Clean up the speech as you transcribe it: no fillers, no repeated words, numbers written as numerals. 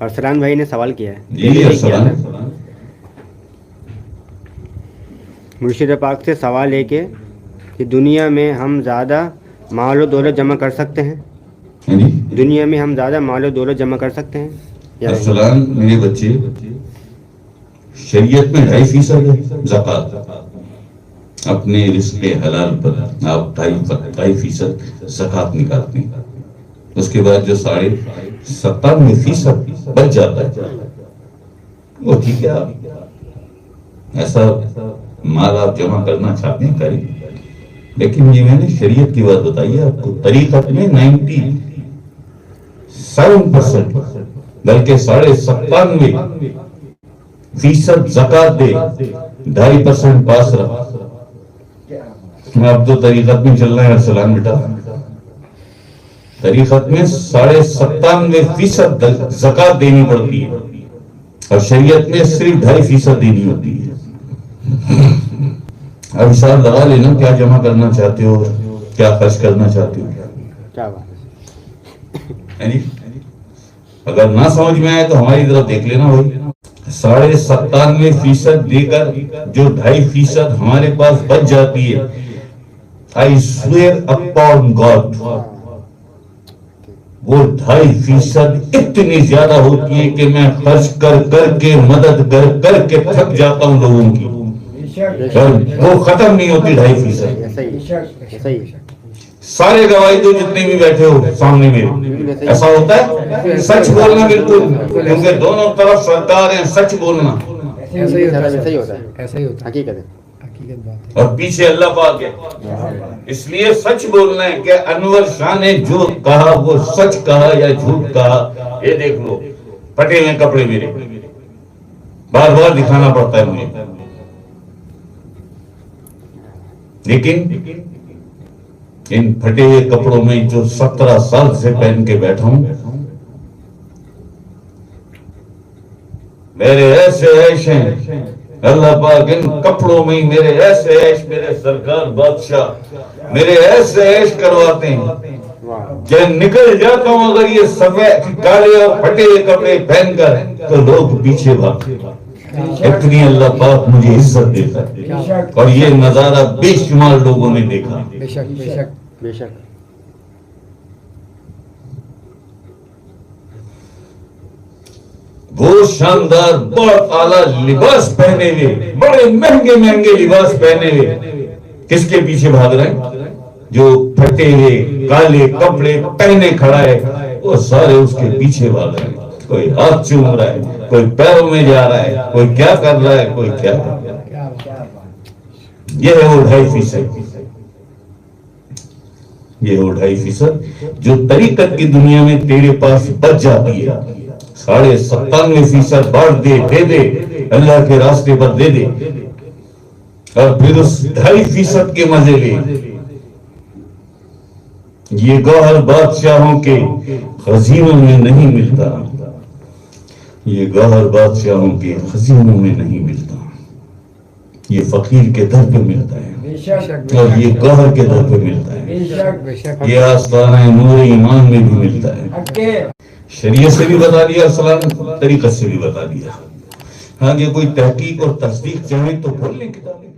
ارسلان بھائی نے سوال کیا ہے جی ارسلان. مرشد پاک سے سوال ہے کہ دنیا میں ہم زیادہ مال و دولت جمع کر سکتے ہیں؟ دنیا میں ہم زیادہ مال و دولت جمع کر سکتے ہیں یا نہیں؟ ارسلان میرے بچے، شریعت میں 2.5% ہے زکوٰۃ. اپنے رزق حلال پر آپ 2.5% زکوٰۃ نکالتے ہیں. اس کے بعد جو 97% بچ جاتا ہے وہ ٹھیک ہے. آپ ایسا مال آپ جمع کرنا چاہتے ہیں کریں، لیکن یہ میں نے شریعت کی بات بتائی ہے آپ کو. طریقت میں 97% بلکہ 97% زکوٰۃ دے، 2.5% پاس رہا. اب تو طریقت میں چل رہا ہے ارسلان بیٹا. طریقت میں 97% زکوٰۃ دینی پڑتی ہے اور شریعت میں صرف 2.5% دینی ہوتی ہے. اب حساب لگا لینا کیا جمع کرنا چاہتے ہو، کیا خرچ کرنا چاہتے ہو. کیا بات یعنی اگر نہ سمجھ میں آئے تو ہماری طرف دیکھ لینا بھائی. 97% دے کر جو 2.5% ہمارے پاس بچ جاتی ہے، I swear upon God وہ 2.5% اتنی زیادہ ہوتی ہے کہ میں خرچ کر کر کے مدد کر کر کے تھک جاتا ہوں لوگوں کی، وہ ختم نہیں ہوتی. 2.5% سارے گواہی تو جتنے بھی بیٹھے ہو سامنے میرے، ایسا ہوتا ہے. سچ بولنا بالکل، کیونکہ دونوں طرف سرکار ہیں. سچ بولنا ایسا ہی ہوتا ہے، ایسا ہی ہوتا ہے، حقیقت ہے. اور پیچھے اللہ پاک ہے. اس لیے سچ بولنا ہے کہ انور شاہ نے جو کہا وہ سچ کہا یا جھوٹ کہا. یہ دیکھ لو پھٹے ہوئے کپڑے میرے، بار بار دکھانا پڑتا ہے مجھے، لیکن ان پھٹے ہوئے کپڑوں میں جو 17 سال سے پہن کے بیٹھا ہوں، میرے ایسے عیش ہیں اللہ پاک. ان کپڑوں میں میرے ایسے عیش، میرے سرکار بادشاہ میرے ایسے عیش کرواتے ہیں کہ نکل جاتا ہوں اگر یہ سفید کالے اور پھٹے ہوئے کپڑے پہن کر تو لوگ پیچھے بھاگتے. اتنی اللہ پاک مجھے عزت دیتا ہے، اور یہ نظارہ بے شمار لوگوں نے دیکھا. بے شک بے شک بے شک. وہ شاندار بہت اعلیٰ لباس پہنے ہوئے، بڑے مہنگے مہنگے لباس پہنے ہوئے، کس کے پیچھے بھاگ رہے ہیں؟ جو پھٹے ہوئے کالے کپڑے پہنے کھڑا ہے وہ سارے اس کے پیچھے بھاگ رہے ہیں. کوئی ہاتھ چوم رہا ہے، کوئی پیروں میں جا رہا ہے، کوئی کیا کر رہا ہے، کوئی کیا کر رہا ہے. یہ ہے وہ 2.5%. یہ وہ 2.5% جو طریقت کی دنیا میں تیرے پاس بچ جاتی ہے. 97% بانٹ دے دے اللہ کے راستے پر دے دے، اور پھر اس 2.5% کے مزے لے. یہ گوہر بادشاہوں کے خزینوں میں نہیں ملتا، یہ گوہر بادشاہوں کے خزینوں میں نہیں ملتا. یہ فقیر کے در پہ ملتا ہے اور یہ گوہر کے در پہ ملتا ہے. یہ آستانہ نور ایمان میں بھی ملتا ہے. شریعت سے بھی بتا دیا ارسلان، طریقت سے بھی بتا دیا. ہاں کہ کوئی تحقیق اور تصدیق چاہیں تو بول لیں کتابیں.